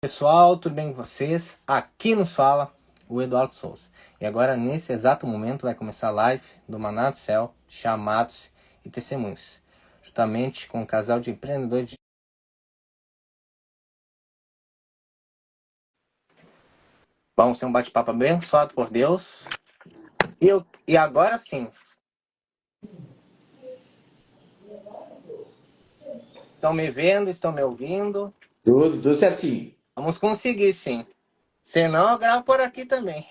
Pessoal, tudo bem com vocês? Aqui nos fala o Eduardo Souza. E agora, nesse exato momento, vai começar a live do Maná do Céu, Chamados e Testemunhos, justamente com um casal de empreendedores. Vamos ter um bate-papo abençoado por Deus. E agora sim. Estão me vendo? Estão me ouvindo? Tudo certinho. Vamos conseguir, sim. Senão, eu gravo por aqui também.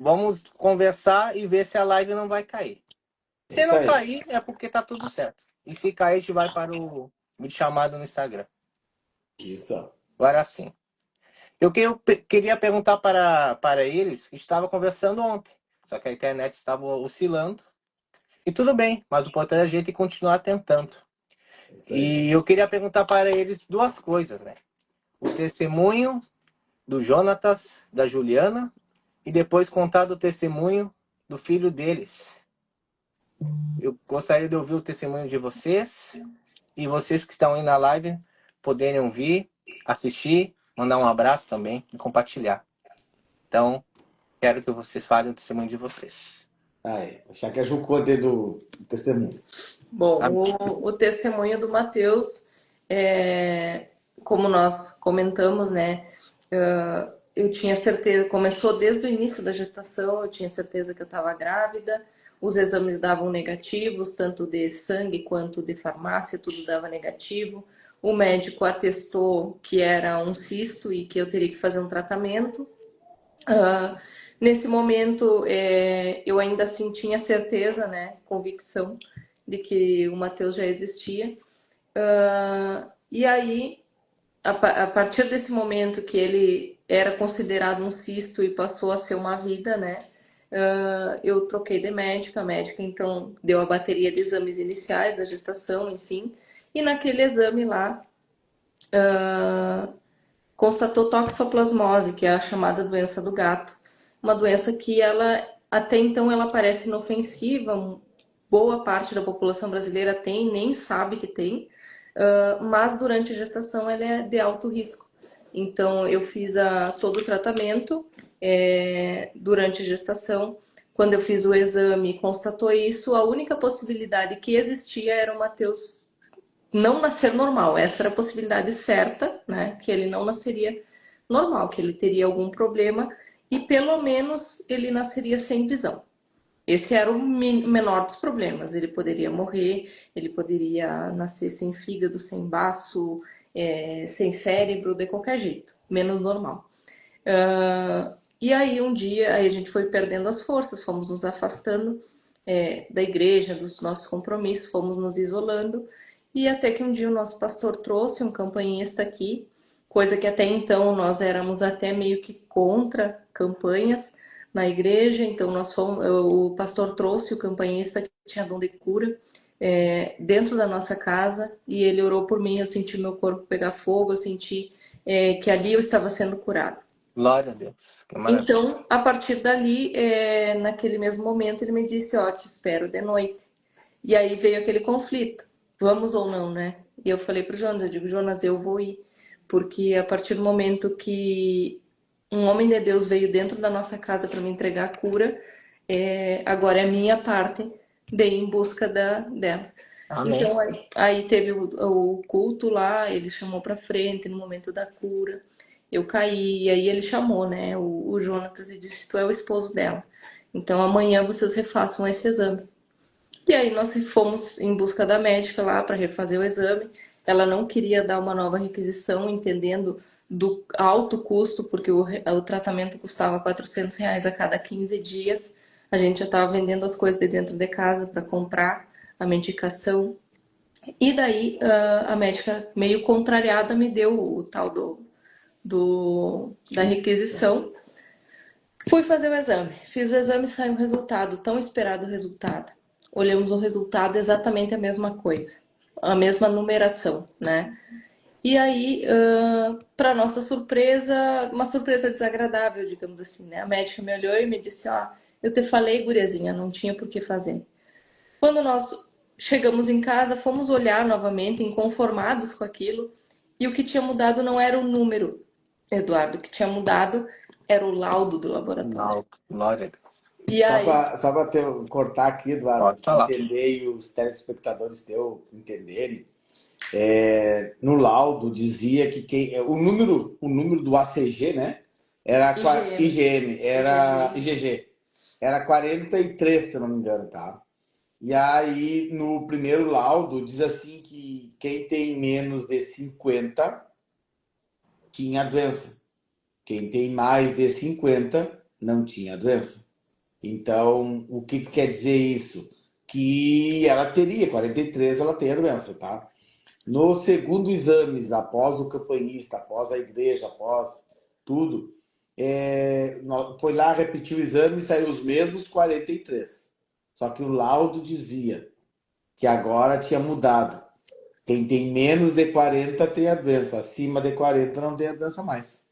Vamos conversar e ver se a live não vai cair. Se Isso não aí. cair, é porque tá tudo certo. E se cair, a gente vai para o vídeo chamado no Instagram. Isso. Agora sim. Eu queria perguntar para eles, estava conversando ontem, só que a internet estava oscilando. E tudo bem, mas o importante é a gente continuar tentando. Isso E aí. eu queria perguntar para eles duas coisas, né? O testemunho do Jonatas, da Juliana, e depois contar do testemunho do filho deles. Eu gostaria de ouvir o testemunho de vocês e vocês que estão aí na live poderem ouvir, assistir, mandar um abraço também e compartilhar. Então, quero que vocês falem o testemunho de vocês. Aí. Achar que é Ju Conde do testemunho. Bom, Amém. o testemunho do Mateus, como nós comentamos, né? Eu tinha certeza, começou desde o início da gestação, eu tinha certeza que eu estava grávida, os exames davam negativos, tanto de sangue quanto de farmácia, tudo dava negativo. O médico atestou que era um cisto e que eu teria que fazer um tratamento. Nesse momento, eu ainda assim tinha certeza, né, convicção de que o Mateus já existia. E aí, a partir desse momento que ele era considerado um cisto e passou a ser uma vida, né, eu troquei de médica, a médica então deu a bateria de exames iniciais da gestação, enfim, e naquele exame lá constatou toxoplasmose, que é a chamada doença do gato, uma doença que ela até então ela parece inofensiva, boa parte da população brasileira tem, nem sabe que tem, mas durante a gestação ela é de alto risco. Então eu fiz todo o tratamento durante a gestação. Quando eu fiz o exame, constatou isso. A única possibilidade que existia era o Mateus não nascer normal. Essa era a possibilidade certa, né? Que ele não nasceria normal, que ele teria algum problema e pelo menos ele nasceria sem visão. Esse era o menor dos problemas. Ele poderia morrer, ele poderia nascer sem fígado, sem baço, sem cérebro, de qualquer jeito, menos normal. E aí um dia aí a gente foi perdendo as forças, fomos nos afastando da igreja, dos nossos compromissos, fomos nos isolando. E até que um dia o nosso pastor trouxe um campanhista aqui, coisa que até então nós éramos até meio que contra campanhas na igreja. Então o pastor trouxe o campanhista que tinha dom de cura dentro da nossa casa e ele orou por mim. Eu senti meu corpo pegar fogo, eu senti que ali eu estava sendo curada. Glória a Deus. Que maravilha. Então, a partir dali, naquele mesmo momento, ele me disse, ó, te espero de noite. E aí veio aquele conflito, vamos ou não, né? E eu falei pro Jonas, eu digo, Jonas, eu vou ir. Porque a partir do momento que um homem de Deus veio dentro da nossa casa para me entregar a cura, agora é a minha parte de ir em busca dela. Amém. Então, aí teve o culto lá, ele chamou pra frente no momento da cura. Eu caí, e aí ele chamou, né, o Jonatas e disse, tu é o esposo dela. Então, amanhã vocês refaçam esse exame. E aí nós fomos em busca da médica lá para refazer o exame. Ela não queria dar uma nova requisição, entendendo do alto custo, porque o tratamento custava R$ 400 a cada 15 dias. A gente já estava vendendo as coisas de dentro de casa para comprar a medicação. E daí a médica, meio contrariada, me deu o tal da requisição. Fui fazer o exame. Fiz o exame e saiu o resultado, tão esperado resultado. Olhamos o resultado, exatamente a mesma coisa. A mesma numeração, né? E aí, para nossa surpresa, uma surpresa desagradável, digamos assim, né? A médica me olhou e me disse, ó, eu te falei, guriazinha, não tinha por que fazer. Quando nós chegamos em casa, fomos olhar novamente, inconformados com aquilo, E o que tinha mudado não era o número, Eduardo. O que tinha mudado era o laudo do laboratório. Não, glória a Deus. E aí, Só para cortar aqui, Eduardo, Pode falar. entender e os telespectadores teus entenderem, no laudo dizia que o número do ACG, né? Era IgM, era IgG, era 43, se eu não me engano, tá? E aí, no primeiro laudo, diz assim que quem tem menos de 50 tinha doença. Quem tem mais de 50 não tinha doença. Então, o que quer dizer isso? Que ela teria, 43, ela tem a doença, tá? No segundo exame, após o campanhista, após a igreja, após tudo, foi lá, repetiu o exame e saiu os mesmos 43. Só que o laudo dizia que agora tinha mudado. Quem tem menos de 40 tem a doença, acima de 40 não tem a doença mais.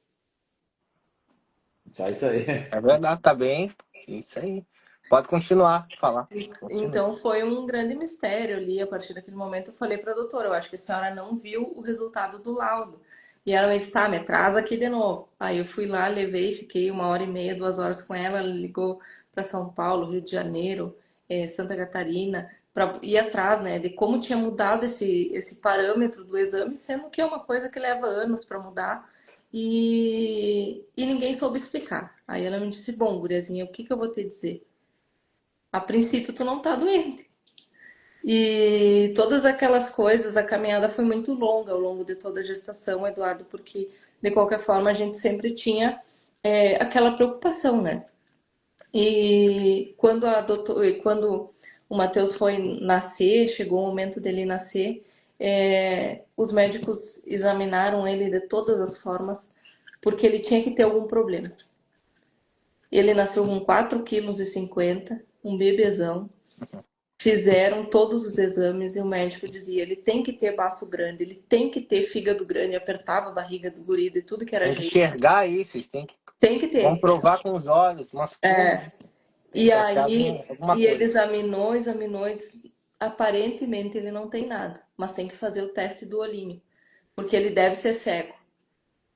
Só isso aí. É verdade, tá bem. Isso aí. Pode continuar, falar. Continua. então foi um grande mistério ali. A partir daquele momento eu falei para a doutora, eu acho que a senhora não viu o resultado do laudo. E ela me disse, tá, me traz aqui de novo. Aí eu fui lá, levei, fiquei 1h30, 2 horas com ela. Ela ligou para São Paulo, Rio de Janeiro, Santa Catarina, para ir atrás, né, de como tinha mudado esse parâmetro do exame, sendo que é uma coisa que leva anos para mudar. E ninguém soube explicar. Aí ela me disse, bom, guriazinha, o que eu vou te dizer? A princípio tu não tá doente. E todas aquelas coisas, a caminhada foi muito longa ao longo de toda a gestação, Eduardo, porque de qualquer forma a gente sempre tinha aquela preocupação, né? E quando o Matheus foi nascer, chegou o momento dele nascer, os médicos examinaram ele de todas as formas, porque ele tinha que ter algum problema. Ele nasceu com 4,50 kg, um bebezão. Fizeram todos os exames e o médico dizia, ele tem que ter baço grande, ele tem que ter fígado grande, apertava a barriga do guri de tudo que era Tem que jeito. enxergar isso, vocês têm que Tem que ter. comprovar com os olhos, mas como? E Tem que achar aí, alguma ele coisa. examinou e disse, aparentemente ele não tem nada, mas tem que fazer o teste do olhinho, porque ele deve ser cego.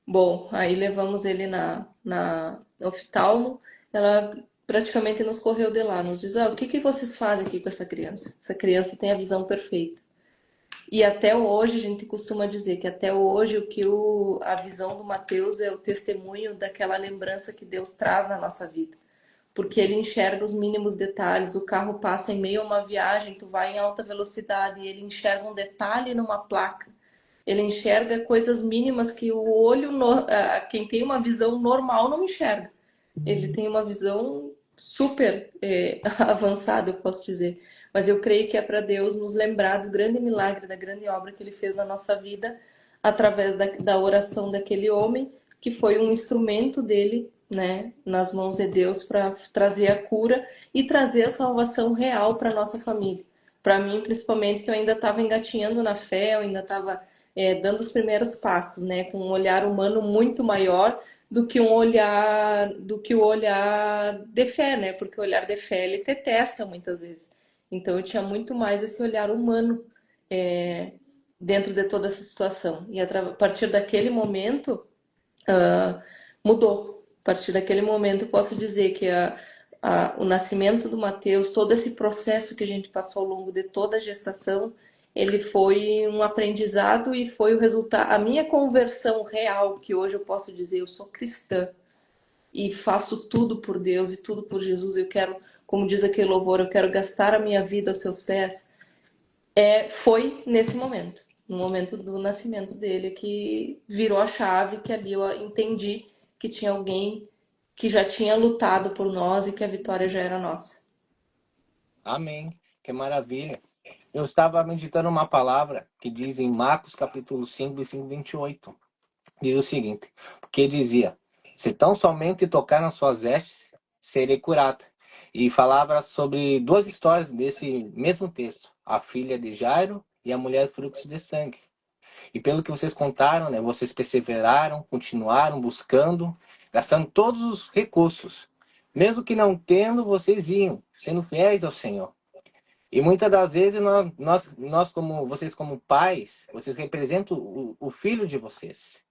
Bom, aí levamos ele na oftalmo, ela praticamente nos correu de lá, nos diz, o que vocês fazem aqui com essa criança? Essa criança tem a visão perfeita. E até hoje, a gente costuma dizer que até hoje a visão do Matheus é o testemunho daquela lembrança que Deus traz na nossa vida. Porque ele enxerga os mínimos detalhes, o carro passa em meio a uma viagem, tu vai em alta velocidade e ele enxerga um detalhe numa placa. Ele enxerga coisas mínimas que o olho, quem tem uma visão normal não enxerga. Ele tem uma visão super avançada, eu posso dizer. Mas eu creio que é para Deus nos lembrar do grande milagre, da grande obra que Ele fez na nossa vida, através da oração daquele homem, que foi um instrumento dele, né, nas mãos de Deus, para trazer a cura e trazer a salvação real para nossa família. Para mim, principalmente, que eu ainda estava engatinhando na fé, eu ainda estava dando os primeiros passos, né, com um olhar humano muito maior do que o olhar de fé, né? Porque o olhar de fé ele te testa muitas vezes. Então eu tinha muito mais esse olhar humano dentro de toda essa situação. E a partir daquele momento mudou. A partir daquele momento posso dizer que o nascimento do Matheus, todo esse processo que a gente passou ao longo de toda a gestação, ele foi um aprendizado e foi o resultado, a minha conversão real, que hoje eu posso dizer, eu sou cristã e faço tudo por Deus e tudo por Jesus, eu quero, como diz aquele louvor, eu quero gastar a minha vida aos seus pés, foi nesse momento, no momento do nascimento dele, que virou a chave, que ali eu entendi que tinha alguém que já tinha lutado por nós e que a vitória já era nossa. Amém. Que maravilha. Eu estava meditando uma palavra que diz em Marcos capítulo 5, versículo 28. Diz o seguinte, porque dizia, se tão somente tocar nas suas vestes, serei curada. E falava sobre duas histórias desse mesmo texto, a filha de Jairo e a mulher do fluxo de sangue. E pelo que vocês contaram, né, vocês perseveraram, continuaram buscando, gastando todos os recursos. Mesmo que não tendo, vocês iam, sendo fiéis ao Senhor. E muitas das vezes nós como vocês como pais, vocês representam o filho de vocês.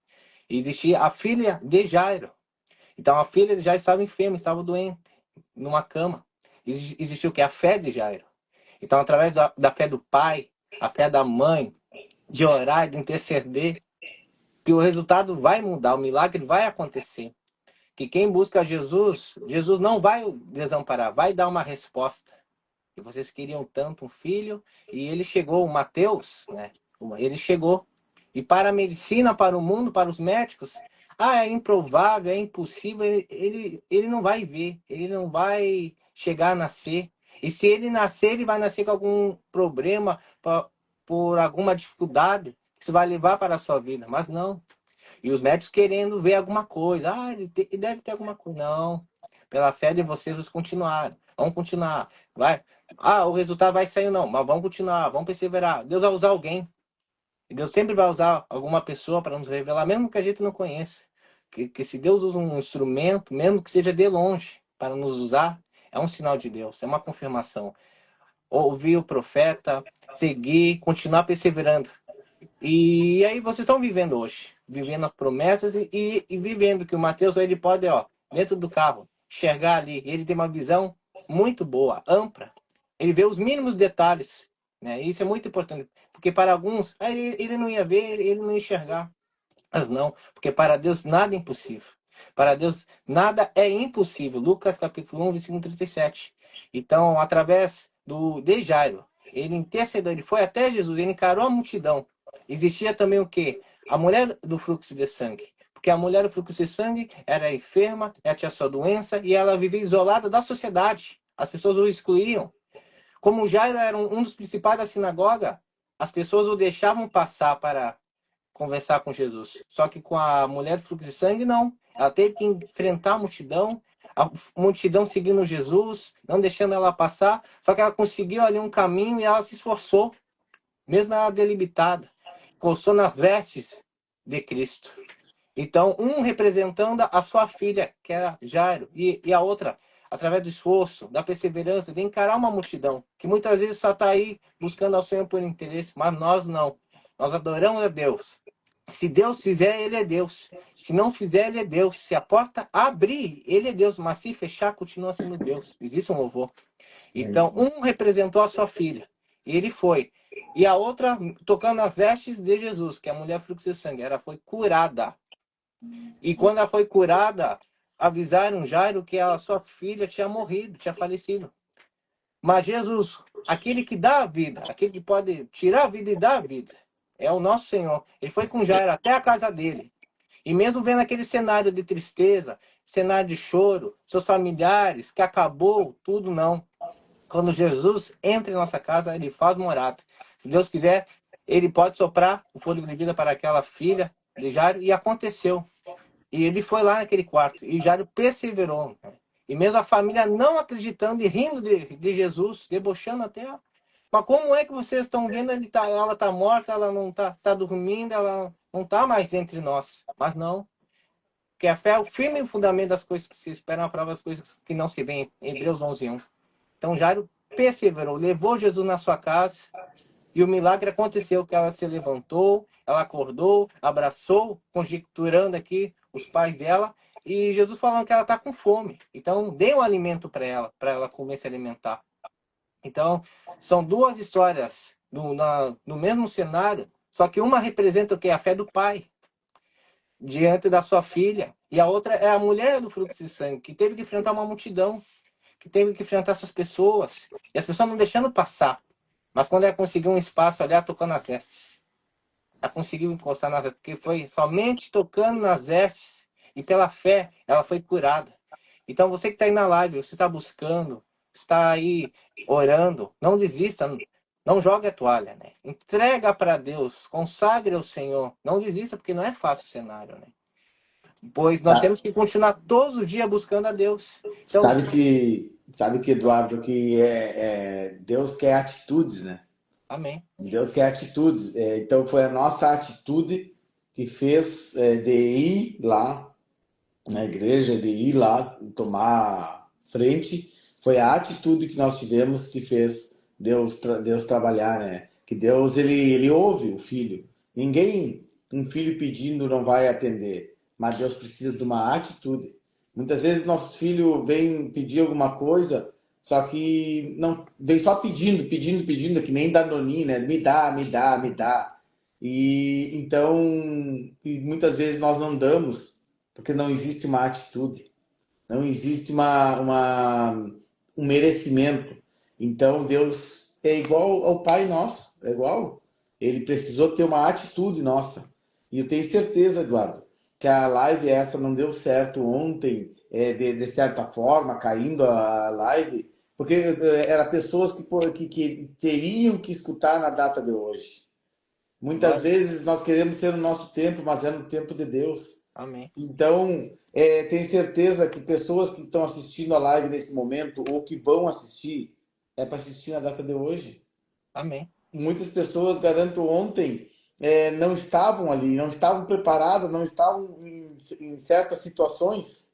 Existia a filha de Jairo. Então a filha já estava enferma, estava doente, numa cama. Existiu o que? A fé de Jairo. Então, através da fé do pai, a fé da mãe, de orar, de interceder, que o resultado vai mudar, o milagre vai acontecer. Que quem busca Jesus, Jesus não vai desamparar, vai dar uma resposta. E vocês queriam tanto um filho, e ele chegou, o Mateus, né? Ele chegou. E para a medicina, para o mundo, para os médicos, é improvável, é impossível, ele não vai ver, ele não vai chegar a nascer. E se ele nascer, ele vai nascer com algum problema, por alguma dificuldade, que isso vai levar para a sua vida. Mas não. E os médicos querendo ver alguma coisa. Ele deve ter alguma coisa. Não. Pela fé de vocês continuaram. Vamos continuar. Vai. O resultado vai sair, não. Mas vamos continuar, vamos perseverar. Deus vai usar alguém. E Deus sempre vai usar alguma pessoa para nos revelar, mesmo que a gente não conheça. Que se Deus usa um instrumento, mesmo que seja de longe, para nos usar, é um sinal de Deus, é uma confirmação. Ouvir o profeta, seguir, continuar perseverando. E aí vocês estão vivendo hoje, vivendo as promessas e vivendo que o Mateus ele pode, dentro do carro, enxergar ali. Ele tem uma visão muito boa, ampla. Ele vê os mínimos detalhes, né? Isso é muito importante, porque para alguns ele não ia ver, ele não ia enxergar. Mas não, porque para Deus nada é impossível. Para Deus nada é impossível. Lucas capítulo 1, versículo 37. Então, através de Jairo, ele intercedeu, ele foi até Jesus, ele encarou a multidão. Existia também o quê? A mulher do fluxo de sangue. Porque a mulher do fluxo de sangue era enferma, ela tinha sua doença e ela vivia isolada da sociedade. As pessoas o excluíam. Como Jairo era um dos principais da sinagoga, as pessoas o deixavam passar para conversar com Jesus. Só que com a mulher do fluxo de sangue, não. Ela teve que enfrentar a multidão seguindo Jesus, não deixando ela passar. Só que ela conseguiu ali um caminho e ela se esforçou, mesmo ela delimitada. Coçou nas vestes de Cristo. Então, um representando a sua filha, que era Jairo, e a outra, através do esforço, da perseverança, de encarar uma multidão, que muitas vezes só está aí buscando ao Senhor por interesse, mas nós não. Nós adoramos a Deus. Se Deus fizer, Ele é Deus. Se não fizer, Ele é Deus. Se a porta abrir, Ele é Deus. Mas se fechar, continua sendo Deus. Existe um louvor. Então, um representou a sua filha. E ele foi. E a outra, tocando nas vestes de Jesus, que é a mulher fluxo de sangue. Ela foi curada. E quando ela foi curada, avisaram Jairo que a sua filha tinha morrido, tinha falecido. Mas Jesus, aquele que dá a vida, aquele que pode tirar a vida e dar a vida, é o nosso Senhor. Ele foi com Jairo até a casa dele. E mesmo vendo aquele cenário de tristeza, cenário de choro, seus familiares, que acabou, tudo não. Quando Jesus entra em nossa casa, ele faz morada. Se Deus quiser, ele pode soprar o fôlego de vida para aquela filha de Jairo, e aconteceu. E ele foi lá naquele quarto, e Jairo perseverou. E mesmo a família não acreditando e rindo de Jesus, debochando até. Mas como é que vocês estão vendo? Ela está morta, ela não está dormindo, ela não está mais entre nós. Mas não. Porque a fé é o firme fundamento das coisas que se esperam, a prova das coisas que não se veem. Hebreus 11:1. Então Jairo perseverou, levou Jesus na sua casa, e o milagre aconteceu, que ela se levantou, ela acordou, abraçou, conjecturando aqui os pais dela, e Jesus falando que ela está com fome. Então, dê um alimento para ela comer, se alimentar. Então, são duas histórias no mesmo cenário, só que uma representa o que? A fé do pai, diante da sua filha, e a outra é a mulher do fluxo de sangue, que teve que enfrentar uma multidão, que teve que enfrentar essas pessoas, e as pessoas não deixando passar. Mas quando ela conseguiu um espaço ali, ela tocou nas vestes. Ela conseguiu encostar nas vestes, porque foi somente tocando nas vestes, e pela fé, ela foi curada. Então, você que está aí na live, você está buscando, está aí orando, não desista, não jogue a toalha, né? Entrega para Deus, consagre ao Senhor. Não desista, porque não é fácil o cenário, né? Pois nós temos que continuar todos os dias buscando a Deus. Então, sabe que Eduardo, que Deus quer atitudes, né? Amém. Deus quer atitudes. Então foi a nossa atitude que fez de ir lá na igreja, de ir lá tomar frente. Foi a atitude que nós tivemos que fez Deus trabalhar, né? Que Deus, ele ouve o filho. Um filho pedindo não vai atender, mas Deus precisa de uma atitude. Muitas vezes nossos filhos vêm pedir alguma coisa, só que não vem só pedindo, que nem Danoninho, né? Me dá, me dá, me dá. E então, e muitas vezes nós não damos, porque não existe uma atitude, não existe um merecimento. Então, Deus é igual ao Pai nosso, é igual. Ele precisou ter uma atitude nossa. E eu tenho certeza, Eduardo, que a live essa não deu certo ontem, de certa forma, caindo a live, porque eram pessoas que teriam que escutar na data de hoje. Muitas Lógico. vezes nós queremos ser no nosso tempo, mas é no tempo de Deus. Amém. Então, tenho certeza que pessoas que estão assistindo a live nesse momento ou que vão assistir, é para assistir na data de hoje. Amém. Muitas pessoas, garanto, ontem não estavam ali, não estavam preparadas, não estavam em certas situações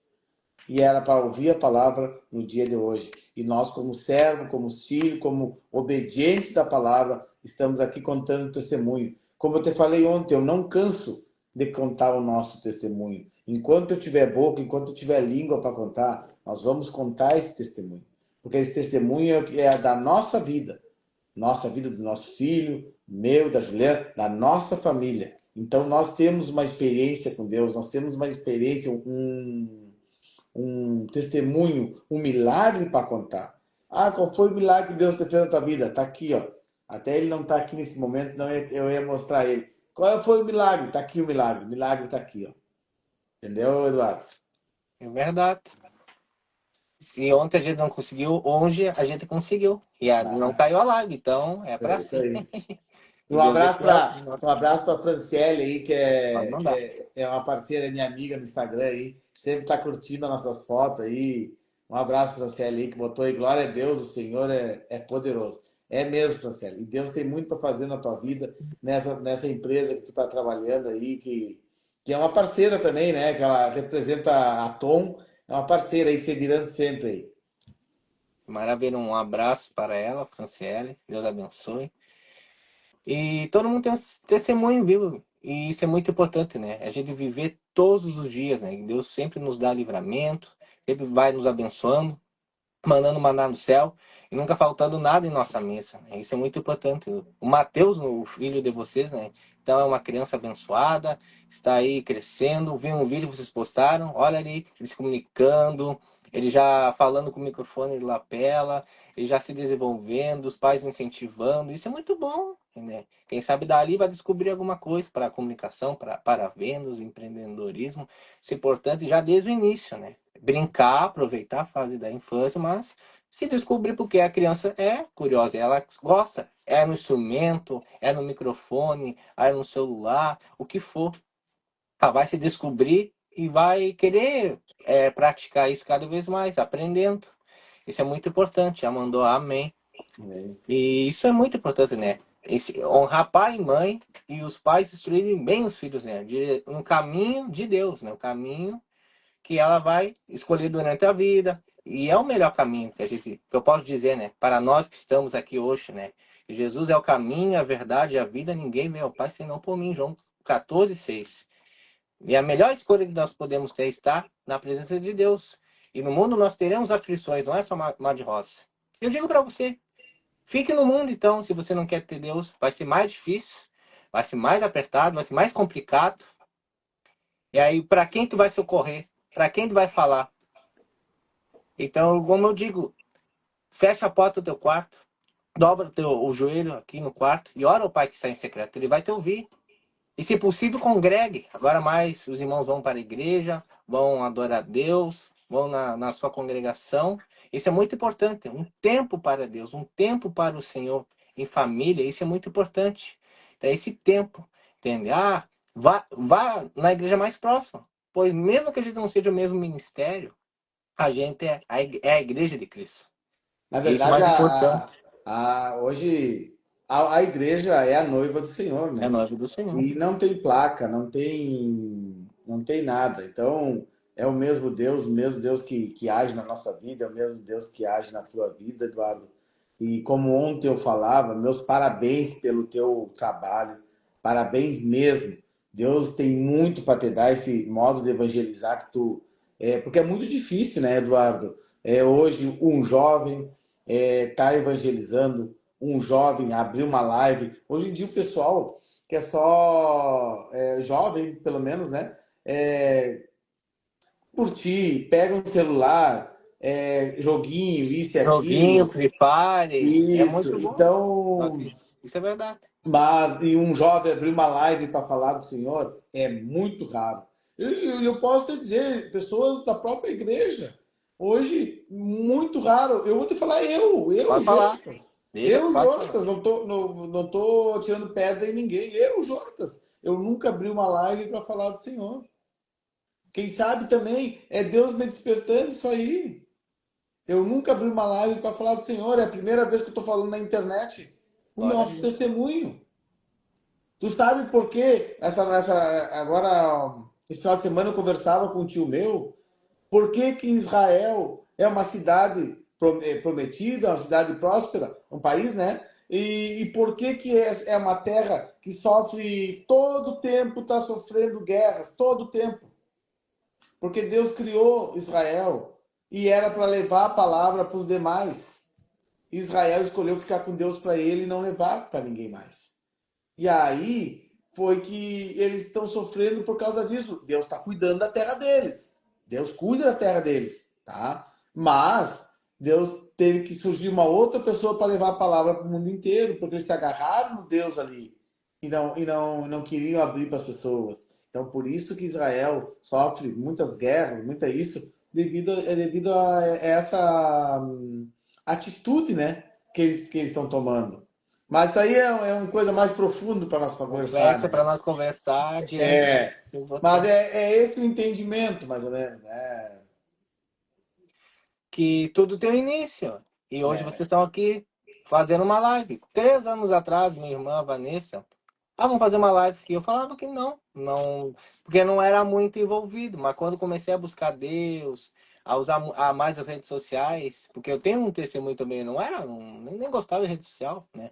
e era para ouvir a palavra no dia de hoje. E nós, como servo, como filho, como obediente da palavra, estamos aqui contando testemunho. Como eu te falei ontem, eu não canso de contar o nosso testemunho. Enquanto eu tiver boca, enquanto eu tiver língua para contar, nós vamos contar esse testemunho. Porque esse testemunho é da nossa vida do nosso filho, meu, da Juliana, da nossa família. Então nós temos uma experiência com Deus, nós temos uma experiência, um testemunho, um milagre para contar. Ah, qual foi o milagre que Deus fez na tua vida? Tá aqui, ó. Até ele não tá aqui nesse momento, senão eu ia mostrar ele. Qual foi o milagre? Tá aqui o milagre. O milagre tá aqui, ó. Entendeu, Eduardo? É verdade. Se ontem a gente não conseguiu, hoje a gente conseguiu. E não Ah, caiu a live, então é é para isso si. aí. E Deus é fiel. E Um nós abraço para Franciele aí, pode mandar. é uma parceira, minha amiga no Instagram aí, sempre está curtindo as nossas fotos aí. Um abraço, Franciele aí, que botou aí, glória a Deus, o Senhor é poderoso. É mesmo, Franciele. E Deus tem muito para fazer na tua vida, nessa empresa que tu está trabalhando aí, que é uma parceira também, né? Que ela representa a Tom, é uma parceira aí, se virando sempre aí. Maravilha, um abraço para ela, Franciele. Deus abençoe. E todo mundo tem um testemunho vivo. E isso é muito importante, né? A gente viver todos os dias, né? Deus sempre nos dá livramento, sempre vai nos abençoando, mandando maná no céu e nunca faltando nada em nossa mesa, né? Isso é muito importante. O Mateus, o filho de vocês, né? Então é uma criança abençoada, está aí crescendo. Vi um vídeo que vocês postaram, olha ali, ele se comunicando, ele já falando com o microfone de lapela, ele já se desenvolvendo, os pais o incentivando. Isso é muito bom, né? Quem sabe dali vai descobrir alguma coisa para a comunicação, para vendas, empreendedorismo. Isso é importante já desde o início, né? Brincar, aproveitar a fase da infância, mas se descobrir porque a criança é curiosa, ela gosta, é no instrumento, é no microfone, é no celular, o que for, ela vai se descobrir e vai querer praticar isso cada vez mais, aprendendo. Isso é muito importante. Já mandou amém. Amém. E isso é muito importante, né? Honrar pai e mãe e os pais instruírem bem os filhos, né? Um caminho de Deus, né? O caminho que ela vai escolher durante a vida. E é o melhor caminho que eu posso dizer, né? Para nós que estamos aqui hoje, né? Jesus é o caminho, a verdade e a vida. Ninguém vê ao Pai senão por mim. João 14:6. E a melhor escolha que nós podemos ter é estar na presença de Deus. E no mundo nós teremos aflições, não é só mar de rosa. Eu digo para você, fique no mundo então, se você não quer ter Deus. Vai ser mais difícil, vai ser mais apertado, vai ser mais complicado. E aí, para quem tu vai socorrer? Para quem tu vai falar? Então, como eu digo, fecha a porta do teu quarto, dobra o joelho aqui no quarto e ora ao Pai que está em secreto. Ele vai te ouvir. E, se possível, congregue. Agora mais, os irmãos vão para a igreja, vão adorar a Deus, vão na sua congregação. Isso é muito importante. Um tempo para Deus, um tempo para o Senhor em família. Isso é muito importante. Então, esse tempo, entende? Vá na igreja mais próxima. Pois mesmo que a gente não seja o mesmo ministério, a gente é a igreja de Cristo. Na É isso verdade, mais importante. hoje a igreja é a noiva do Senhor, É a né? noiva do Senhor. E não tem placa, não tem nada. Então, é o mesmo Deus que age na nossa vida, é o mesmo Deus que age na tua vida, Eduardo. E como ontem eu falava, meus parabéns pelo teu trabalho, parabéns mesmo. Deus tem muito para te dar esse modo de evangelizar que tu, porque é muito difícil, né, Eduardo? Hoje um jovem tá evangelizando, um jovem abrir uma live. Hoje em dia o pessoal que é só jovem, pelo menos, né? É, curtir, pega um celular, joguinho, isso e Joguinho, aquilo. Free Fire, é Isso, muito bom. então, Isso é verdade. mas e um jovem abrir uma live para falar do Senhor é muito raro. Eu posso te dizer, pessoas da própria igreja, hoje, muito raro. Eu vou te falar, Pode falar. Jonatas. Eu, Pode falar. Jonatas, não tô tirando pedra em ninguém. Eu, Jonatas, eu nunca abri uma live para falar do Senhor. Quem sabe também é Deus me despertando isso aí. Eu nunca abri uma live para falar do Senhor. É a primeira vez que eu estou falando na internet o Glória a nosso Deus. testemunho. Tu sabe por quê? Agora, esse final de semana eu conversava com um tio meu. Por que que Israel é uma cidade prometida, uma cidade próspera, um país, né? E por que que é uma terra que sofre todo o tempo, está sofrendo guerras, todo o tempo? Porque Deus criou Israel e era para levar a palavra para os demais. Israel escolheu ficar com Deus para ele e não levar para ninguém mais. E aí foi que eles estão sofrendo por causa disso. Deus está cuidando da terra deles. Deus cuida da terra deles, tá? Mas Deus teve que surgir uma outra pessoa para levar a palavra para o mundo inteiro, porque eles se agarraram no Deus ali e não queriam abrir para as pessoas. Então, por isso que Israel sofre muitas guerras, muita isso, devido a essa atitude, né, que eles estão tomando. Mas isso aí é uma coisa mais profunda para nós conversar, Conversa né? para nós conversar adiante. É, Isso é mas importante. é esse o entendimento, mais ou menos, né? Que tudo tem um início. E hoje vocês É. estão aqui fazendo uma live. 3 anos atrás, minha irmã Vanessa, vamos fazer uma live. E eu falava que não, porque não era muito envolvido. Mas quando comecei a buscar Deus, a usar mais as redes sociais, porque eu tenho um testemunho também, não era, nem gostava de rede social, né?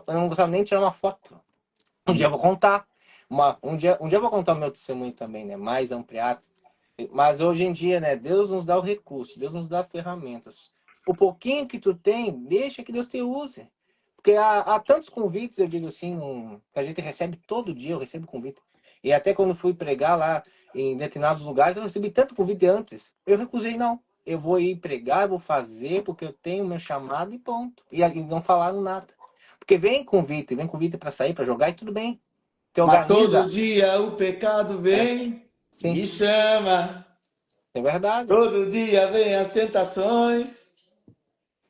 Eu não gostava nem de tirar uma foto. Um dia eu vou contar. Um dia eu vou contar o meu testemunho também, né? Mais ampliado. Mas hoje em dia, né? Deus nos dá o recurso, Deus nos dá as ferramentas. O pouquinho que tu tem, deixa que Deus te use. Porque há tantos convites, eu digo assim, que a gente recebe todo dia, eu recebo convite. E até quando fui pregar lá em determinados lugares, eu recebi tanto convite antes. Eu recusei, não. Eu vou ir pregar, eu vou fazer, porque eu tenho meu chamado e ponto. E não falaram nada. Porque vem convite para sair, para jogar e tudo bem. Te Mas todo organiza. dia o pecado É, vem sim, e chama. é verdade. Todo dia vem as tentações.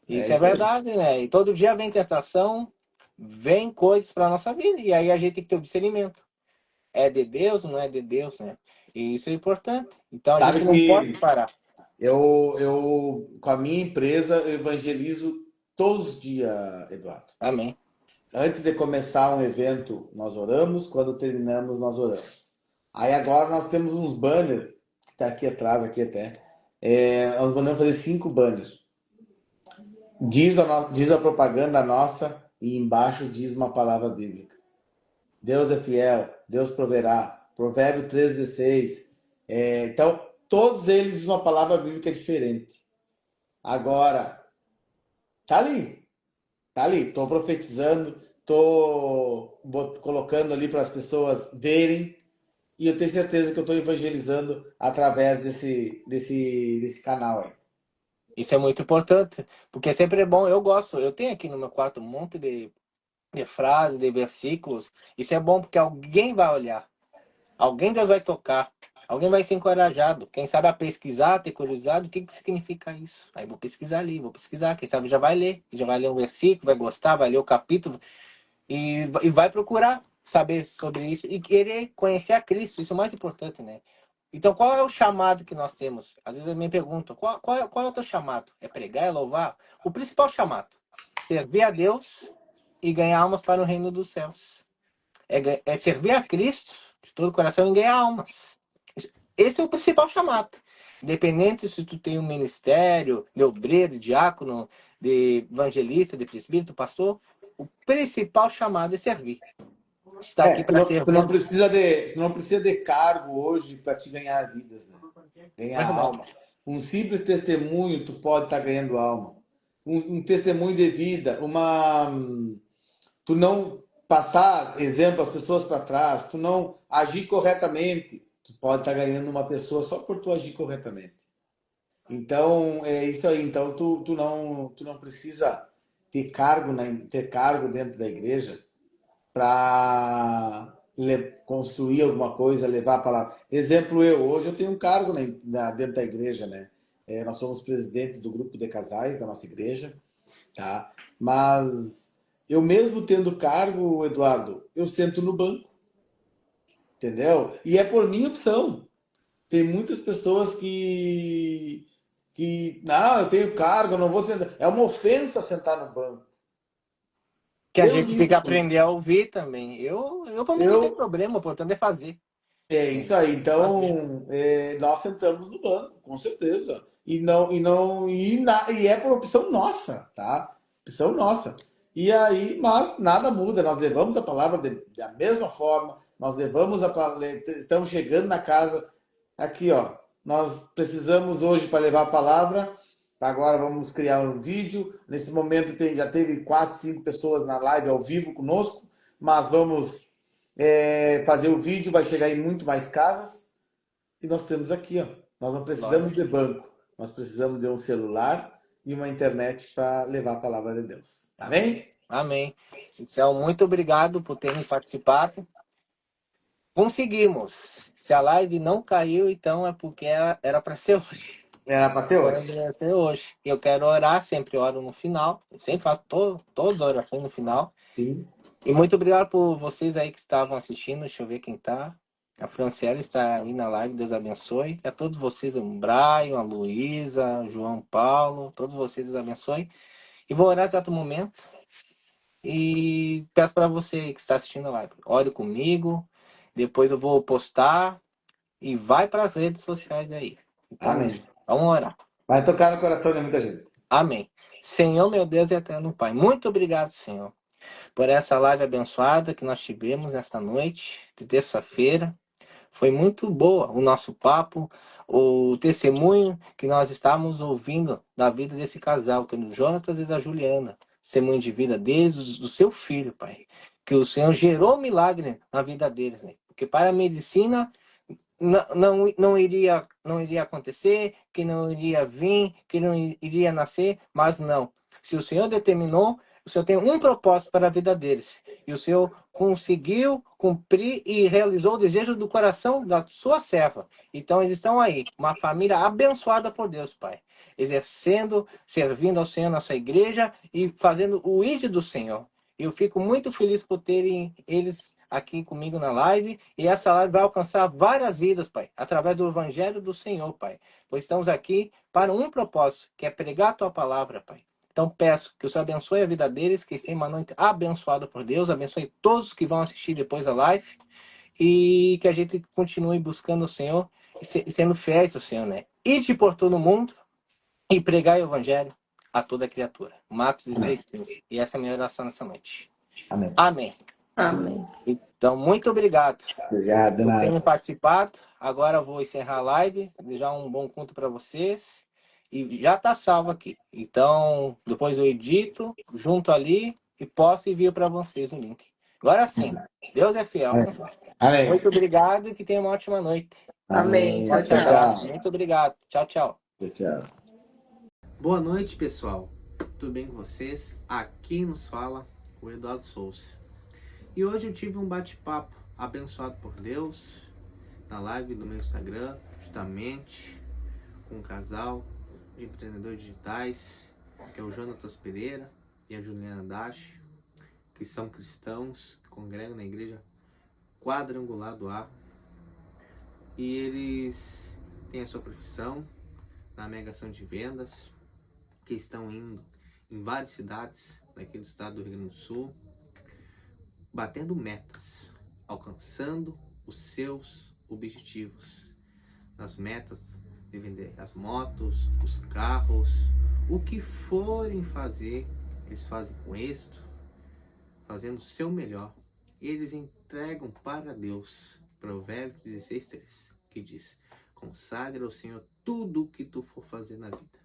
É Isso é isso aí. verdade, né? E todo dia vem tentação, vem coisas para nossa vida. E aí a gente tem que ter o discernimento. É de Deus ou não é de Deus, né? E isso é importante. Então a gente Sabe não pode que parar. com a minha empresa, eu evangelizo todos os dias, Eduardo. Amém. Antes de começar um evento, nós oramos. Quando terminamos, nós oramos. Aí agora nós temos uns banners, que tá aqui atrás, aqui até. Nós mandamos fazer 5 banners. Diz a propaganda nossa e embaixo diz uma palavra bíblica. Deus é fiel, Deus proverá. Provérbio 13:16. Então, todos eles dizem uma palavra bíblica diferente. Agora, tá ali. Tá ali. Estou profetizando, estou colocando ali para as pessoas verem. E eu tenho certeza que eu estou evangelizando através desse canal aí. Isso é muito importante. Porque sempre é bom. Eu gosto. Eu tenho aqui no meu quarto um monte de frases, de versículos. Isso é bom porque alguém vai olhar. Alguém Deus vai tocar. Alguém vai ser encorajado. Quem sabe a pesquisar, ter curiosidade, o que significa isso? Aí vou pesquisar ali, vou pesquisar. Quem sabe já vai ler um versículo, vai gostar, vai ler o capítulo e vai procurar saber sobre isso e querer conhecer a Cristo. Isso é o mais importante, né? Então, qual é o chamado que nós temos? Às vezes eu me pergunto, qual é o teu chamado? É pregar, é louvar? O principal chamado, servir a Deus e ganhar almas para o reino dos céus. É servir a Cristo de todo o coração e ganhar almas. Esse é o principal chamado. Independente se tu tem um ministério, de obreiro, diácono, de evangelista, de presbítero, pastor, o principal chamado é servir. Está aqui para servir. Tu não precisa de cargo hoje para te ganhar vidas, né? Ganhar alma. Um simples testemunho, tu pode estar ganhando alma. Um testemunho de vida, tu não passar exemplo às pessoas para trás, tu não agir corretamente, tu pode estar ganhando uma pessoa só por tu agir corretamente. Então, é isso aí. Então, tu não precisa ter cargo dentro da igreja para construir alguma coisa, levar a palavra. Exemplo, hoje eu tenho um cargo dentro da igreja, né? Nós somos presidente do grupo de casais da nossa igreja, tá? Mas eu mesmo tendo cargo, Eduardo, eu sento no banco, entendeu? E é por minha opção. Tem muitas pessoas que não, eu tenho cargo, eu não vou sentar. É uma ofensa sentar no banco. Que a gente tem que aprender a ouvir também. Eu para mim não tem problema, o importante é fazer. É isso aí. Então, nós sentamos no banco, com certeza. E é por opção nossa, tá? Opção nossa. E aí, mas nada muda. Nós levamos a palavra da mesma forma. Nós levamos a palavra. Estamos chegando na casa. Aqui, ó. Nós precisamos hoje para levar a palavra. Agora vamos criar um vídeo. Nesse momento já teve 4, 5 pessoas na live ao vivo conosco. Mas vamos fazer o vídeo, vai chegar em muito mais casas. E nós temos aqui, ó. Nós não precisamos de banco. Nós precisamos de um celular e uma internet para levar a palavra de Deus. Amém? Amém. Então, muito obrigado por terem participado. Conseguimos. Se a live não caiu, então é porque era para ser hoje. Era para ser hoje. Era para ser hoje. Eu quero orar, sempre oro no final. Eu sempre faço todas as orações no final. Sim. E muito obrigado por vocês aí que estavam assistindo. Deixa eu ver quem tá. A Franciele está aí na live, Deus abençoe. E a todos vocês, o Brian, a Luísa, o João Paulo, todos vocês, Deus abençoe. E vou orar exato momento. E peço para você que está assistindo a live, ore comigo. Depois eu vou postar e vai para as redes sociais aí. Então, amém. Vamos orar. Vai tocar no coração de muita gente. Amém. Senhor, meu Deus e eterno Pai, muito obrigado, Senhor, por essa live abençoada que nós tivemos nesta noite de terça-feira. Foi muito boa o nosso papo, o testemunho que nós estávamos ouvindo da vida desse casal, que é do Jonatas e da Juliana. Testemunho de vida deles, do seu filho, Pai. Que o Senhor gerou milagre na vida deles, né? Porque para a medicina não iria acontecer, que não iria vir, que não iria nascer, mas não. Se o Senhor determinou, o Senhor tem um propósito para a vida deles. E o Senhor conseguiu cumprir e realizou o desejo do coração da sua serva. Então eles estão aí, uma família abençoada por Deus, Pai. Exercendo, servindo ao Senhor na sua igreja e fazendo o ID do Senhor. Eu fico muito feliz por terem eles aqui comigo na live. E essa live vai alcançar várias vidas, Pai. Através do Evangelho do Senhor, Pai. Pois estamos aqui para um propósito, que é pregar a Tua palavra, Pai. Então peço que o Senhor abençoe a vida deles, que tenham uma noite abençoada por Deus. Abençoe todos que vão assistir depois da live. E que a gente continue buscando o Senhor e sendo fiéis ao Senhor, né? Ide por todo o mundo e pregar o Evangelho a toda criatura. Marcos 16:15. E essa é a minha oração nessa noite. Amém. Amém. Amém. Então, muito obrigado. Obrigado, por terem participado. Agora eu vou encerrar a live, desejar um bom culto para vocês. E já está salvo aqui. Então, depois eu edito, junto ali e posso enviar para vocês o link. Agora sim, Deus é fiel. Amém. Muito obrigado e que tenham uma ótima noite. Amém. Tchau, tchau. Muito obrigado. Tchau, tchau. Tchau. Boa noite, pessoal. Tudo bem com vocês? Aqui nos fala o Eduardo Souza. E hoje eu tive um bate-papo abençoado por Deus na live do meu Instagram, justamente com um casal de empreendedores digitais, que é o Jonatas Pereira e a Juliana Dash, que são cristãos, que congregam na igreja Quadrangular do Ar. E eles têm a sua profissão na navegação de vendas, que estão indo em várias cidades daqui do estado do Rio Grande do Sul, batendo metas, alcançando os seus objetivos, nas metas de vender as motos, os carros, O que forem fazer, eles fazem com êxito, fazendo o seu melhor. E eles entregam para Deus. Provérbios 16:3, que diz: consagra ao Senhor tudo o que tu for fazer na vida,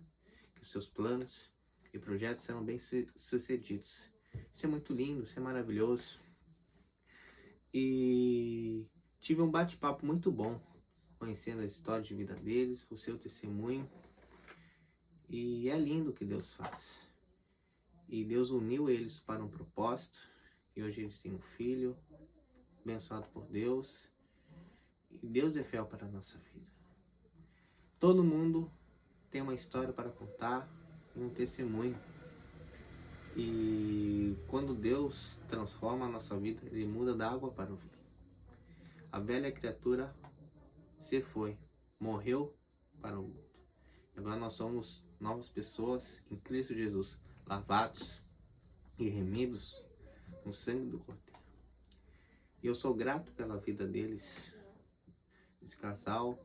que os seus planos e projetos serão bem sucedidos. Isso é muito lindo, isso é maravilhoso. E tive um bate-papo muito bom, conhecendo a história de vida deles, o seu testemunho. E é lindo o que Deus faz. E Deus uniu eles para um propósito. E hoje eles têm um filho, abençoado por Deus. E Deus é fiel para a nossa vida. Todo mundo tem uma história para contar e um testemunho. E quando Deus transforma a nossa vida, Ele muda da água para o vinho. A velha criatura se foi, morreu para o mundo. Agora nós somos novas pessoas em Cristo Jesus, lavados e remidos no sangue do Cordeiro. E eu sou grato pela vida deles, esse casal,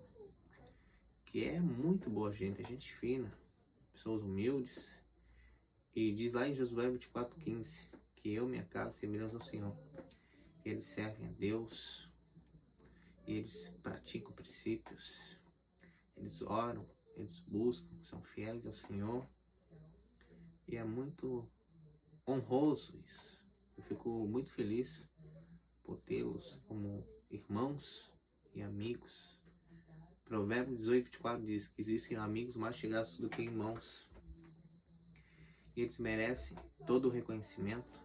que é muito boa gente fina, pessoas humildes. E diz lá em Josué 24:15, que eu e minha casa serviremos ao Senhor. Eles servem a Deus, eles praticam princípios, eles oram, eles buscam, são fiéis ao Senhor. E é muito honroso isso. Eu fico muito feliz por tê-los como irmãos e amigos. Provérbios 18:24 diz que existem amigos mais chegados do que irmãos. E eles merecem todo o reconhecimento.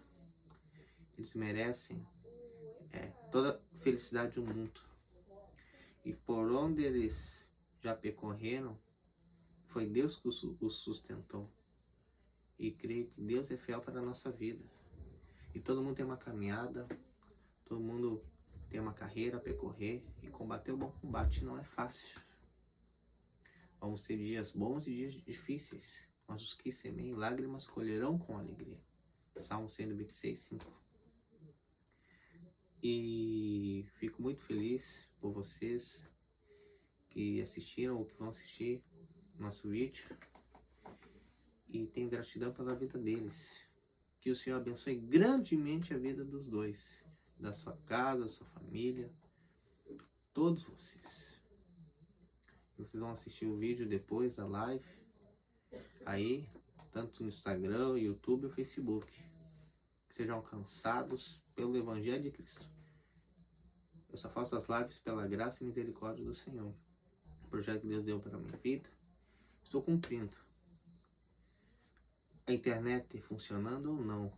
Eles merecem toda a felicidade do mundo. E por onde eles já percorreram, foi Deus que os sustentou. E creio que Deus é fiel para a nossa vida. E todo mundo tem uma caminhada, todo mundo tem uma carreira a percorrer. E combater o bom combate não é fácil. Vamos ter dias bons e dias difíceis. Mas os que semeiam lágrimas colherão com alegria. Salmo 126:5. E fico muito feliz por vocês que assistiram ou que vão assistir nosso vídeo. E tenho gratidão pela vida deles. Que o Senhor abençoe grandemente a vida dos dois. Da sua casa, da sua família. Todos vocês. Vocês vão assistir o vídeo depois da live. Aí, tanto no Instagram, YouTube ou Facebook. Que sejam alcançados pelo Evangelho de Cristo. Eu só faço as lives pela graça e misericórdia do Senhor. O projeto que Deus deu para a minha vida, estou cumprindo. A internet funcionando ou não,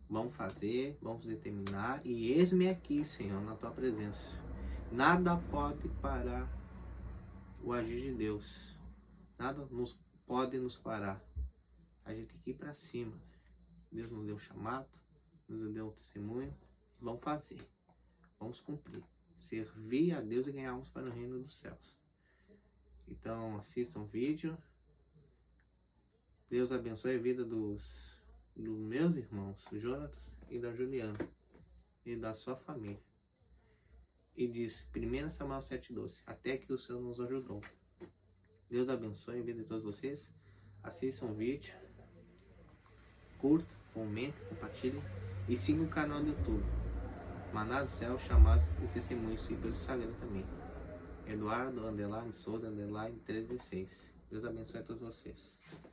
vamos fazer, vamos determinar. E eis-me aqui, Senhor, na tua presença. Nada pode parar o agir de Deus. Nada pode nos parar. A gente tem que ir para cima. Deus nos deu um chamado, nos deu um testemunho. Vamos fazer. Vamos cumprir. Servir a Deus e ganharmos para o reino dos céus. Então assistam o vídeo. Deus abençoe a vida dos meus irmãos, Jonatas e da Juliana. E da sua família. E diz 1 Samuel 7:12. Até que o Senhor nos ajudou. Deus abençoe a vida de todos vocês. Assistam o vídeo. Curta, comente, compartilhe. E siga o canal do YouTube. Maná do Céu, Chamados e Testemunhos. E pelo Instagram também. Eduardo _Souza _316. Deus abençoe a todos vocês.